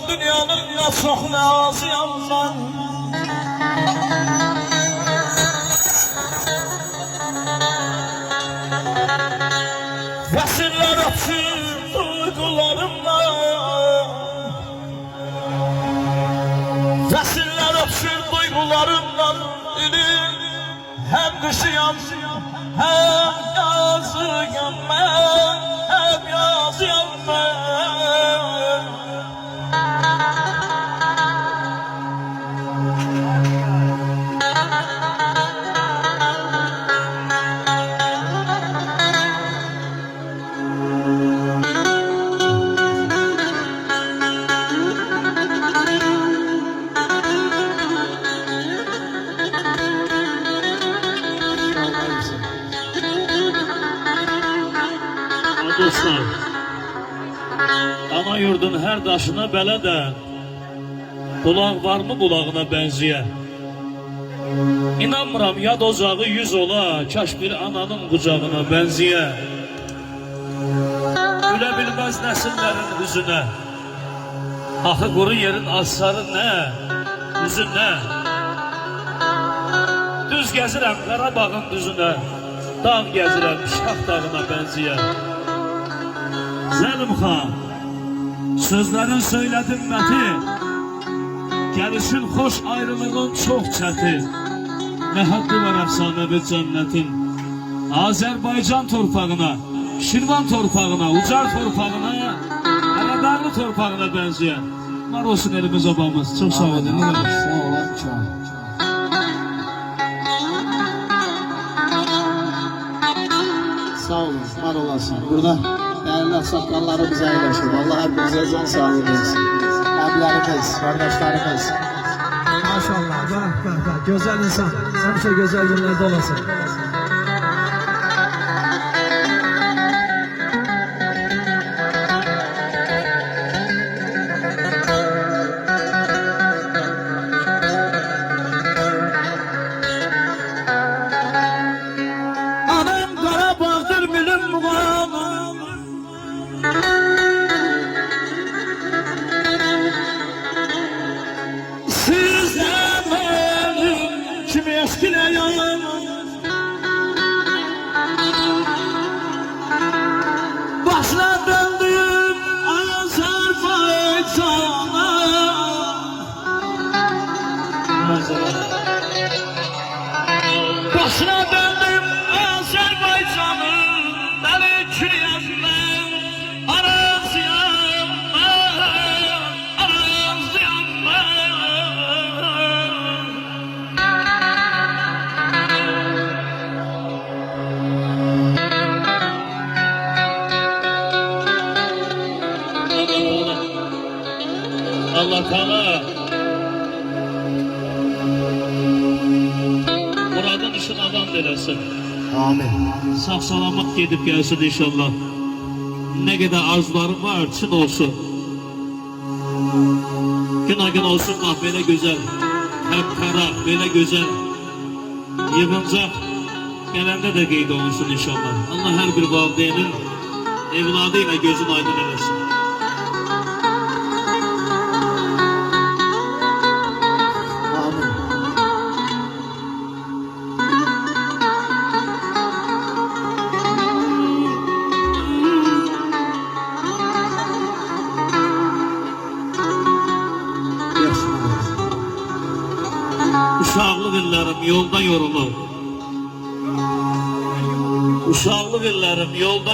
dünyanın ne çok nazıyam ben. Vesiller öpür duygularımdan, vesiller öpür duygularımdan. İlim hem kışıyam hem yazıyam ben, hem yazıyam ben. Dostlar, ana yurdun her daşına belə də bulaq varmı bulağına benziyə? İnanmıram yad ocağı yüz ola, kaş bir ananın qucağına benziyə. Gülə bilməz nəsillərin hüzünə, axı quru yerin asları nə, üzü nə? Düz gəzirəm Qarabağın düzünə, dağ gəzirəm Şah dağına benziyə. Zəlim xan, sözlərin söylədim məti, gəlişin xoş ayrılığın çox çətin. Nə haddi var əfsanəvi cənnətin, Azərbaycan torpağına, Şirvan torpağına, Ucar torpağına, Ələdarlı torpağına bənzəyən. Var olsun elimiz obamız, çox sağ olun. Sağ olun, çox. Sağ olun, var olasın. Burada değerli sakallarımız aylaşır. Allah hepimize can sağlığı versin. Abilerimiz, kardeşlerimiz. Maşallah, bak, güzel insan. Hemşe güzel günlerde olasın. Anam Qarabağdır milim muğam, sizden benim kimi eskileyim. Başına döndüm Azerbaycan'a, başına döndüm Azerbaycan'ın, deli küliyem ben, araziyem ben, araziyem ben. Allah Teala muradın işin adam dilesin. Amin. Sağ salamat gedib gəlsin inşallah. Nə qədər arzularım var, çin olsun. Gün olsun bak belə gözəl, hep kara, belə gözəl. Yığıncaq gələndə də qeyd olunsun inşallah. Allah hər bir valideynin evladı ilə gözün aydın eləsin. Amin. Uşaqlıq illərim yolda yorulur. Uşaqlıq illərim yolda